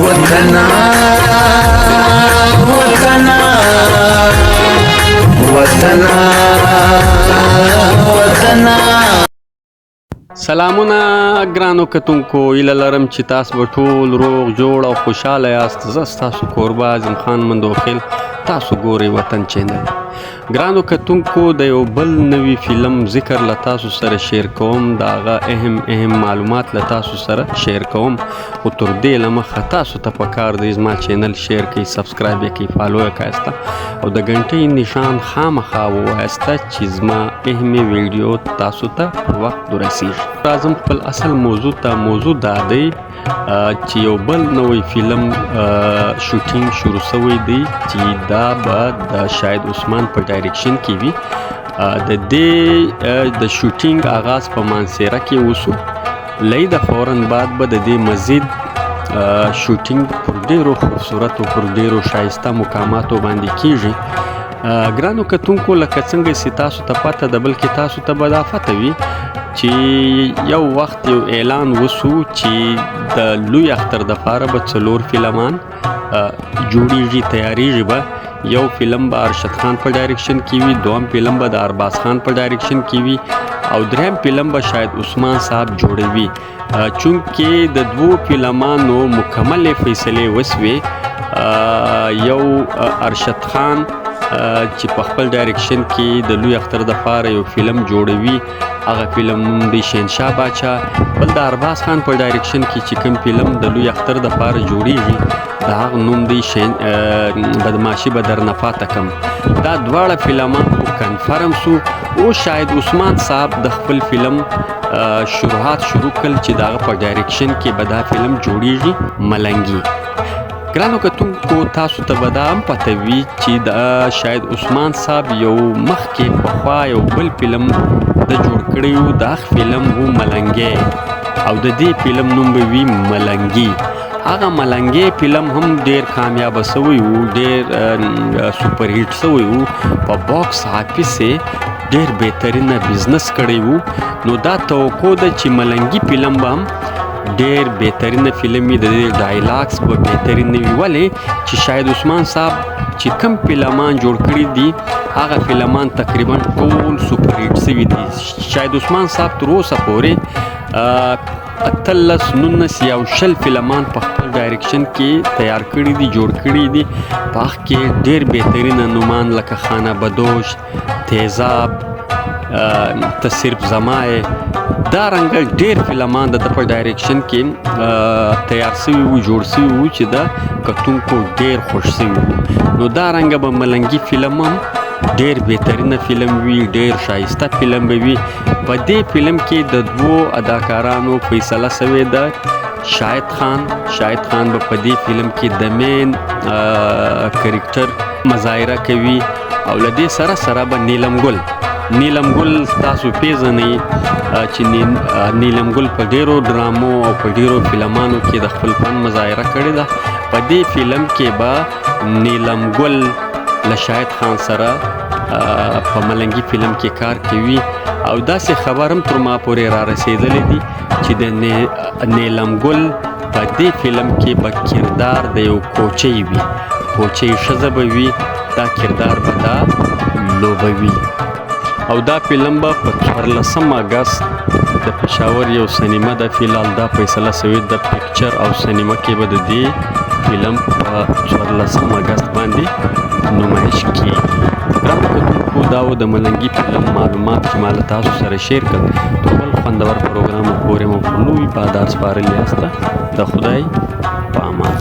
وطنا وطنا وطنا وطنا. سلامونه ګرانو کتونکو، هیله لرم چې تاسو به ټول روغ جوړ او خوشحاله یاست. زه ستاسو کوربه اعظم خان مندوخیل، تاسو ګورئ وطن چینل. ګرانو کتونکو، د یو بل نوي فلم ذکر له تاسو سره شیر کوم. د هغه اهم معلومات له تاسو سره شیر کوم، خو تر دې له مخه تاسو ته پکار دی زما چینل شیر کړئ، سبسکرایب یې کړئ، فالو یې کړئ او د غنټۍ نشان خامخا ووایسته چې زما اهمې ویډیو تاسو ته پر وخت ورسیږي. راځم خپل اصل موضوع ته. موضوع دا دی چې یو بل نوی فلم شوټینګ شروع شوی دی چې دا به د شاهد عثمان په ډایرکشن کې وي. د دې د شوټینګ آغاز په مانسیره کې وشو. لیده فوراً بعد به د دې مزید شوټینګ پر ډیرو خوبصورت او پر ډیرو شایسته مقاماتو باندې کیږي. ګرانو کتونکو، لکه څنګه چې تاسو ته پته ده، بلکې تاسو ته به دا پته وي چې یو وخت یو اعلان وشو چې د لوی اختر دپاره به 4 فلمان جوړیږي، تیاریږي به. یو فلم به ارشد خان په ډایرکشن کې وي، دوم فلم به د ارباز خان په ډایرکشن کې وي او دریم فلم به شاهد عثمان صاحب جوړوي. چونکې د 2 فلمانو مکمل فیصلې وسوې. یو ارشد خان چې په خپل ډایرکشن کې د لوی اختر دپاره یو فلم جوړوي، هغه فلم نوم دی شهنشاه باچا. بل د ارباز خان په ډایرکشن کې چې کوم فلم د لوی اختر دپاره جوړیږي، د هغه نوم دی بدماشي به درنه پاته کم. دا دواړه فلمان خو کنفرم سو او شاهد عثمان صاحب د خپل فلم شروعات شروع کړل چې د هغه په ډایرکشن کې به دا فلم جوړیږي، ملنګي. ګرانو کتونکو، تاسو ته به دا هم پته وي چې د شاهد عثمان صاحب یو مخکې پخوا یو بل فلم د جوړ کړی و، د هغه فلم و ملنګي او د دې فلم نوم به وي ملنګي. هغه ملنګي فلم هم ډیر کامیاب شوی و، ډیر سپر هیټ شوی و، په باکس آفیس ډیر بهترینه بزنس کړی و. نو دا توقع ده چې ملنګي فلم به هم ډیر بهترینه فلم وي، د دې ډایلاګس به بهترین وي. ولې چې شاهد عثمان صاحب چې کوم فلمان جوړ کړي دي، هغه فلمان تقریبا ټول سپر هیټ شوي دي. شاهد عثمان صاحب تر اوسه پورې 18 19 یا 20 فلمان په خپل ډایرکشن کې تیار کړي دي، جوړ کړي دي. په هغه کې ډیر بهترینه نومان لکه خانه بدوش، تیزاب، ته صرف زمای، دا رنګه ډیر فلمان د په ډایرکشن کې تیار شوي وو، جوړ شوي وو چې د کتونکو ډیر خوښ شوي وو. نو دا رنګه به ملنګي فلم هم ډیر بهترینه فلم وي، ډیر شایسته فلم به وي. په دې فلم کې د 2 اداکارانو فیصله شوې ده. شاهد خان به په دې فلم کې د مین کرکټر مظاهره کوي او له دې سره به نیلم ګل تاسو پیژنئ چې نیلم ګل په ډیرو ډرامو او په ډیرو فلمانو کې د خپل فن مظاهره کړې ده. په دې فلم کې به نیلم ګل له شاهد خان سره په ملنګي فلم کې کار کوي او داسې خبر هم تر ما پورې را رسېدلی دي چې د نیلم ګل په دې فلم کې به کردار د یو کوچۍ وي، کوچۍ ښځه به وي، دا کردار به دا لوبوي. او دا فلم به په 14 اګست د پېښور یو سینما د فلال دا فیصله شوې د پکچر او سینما کې به د دې فلم په 14 اګست باندې نمایش کیږي. ګرانو کتونکو، دا و د ملنګي فلم معلومات چې ما له تاسو سره شیر کړل. تر بل خوندور پروګرام پورې مو په لوی بادار سپارلي یاسته. د خدای په امان.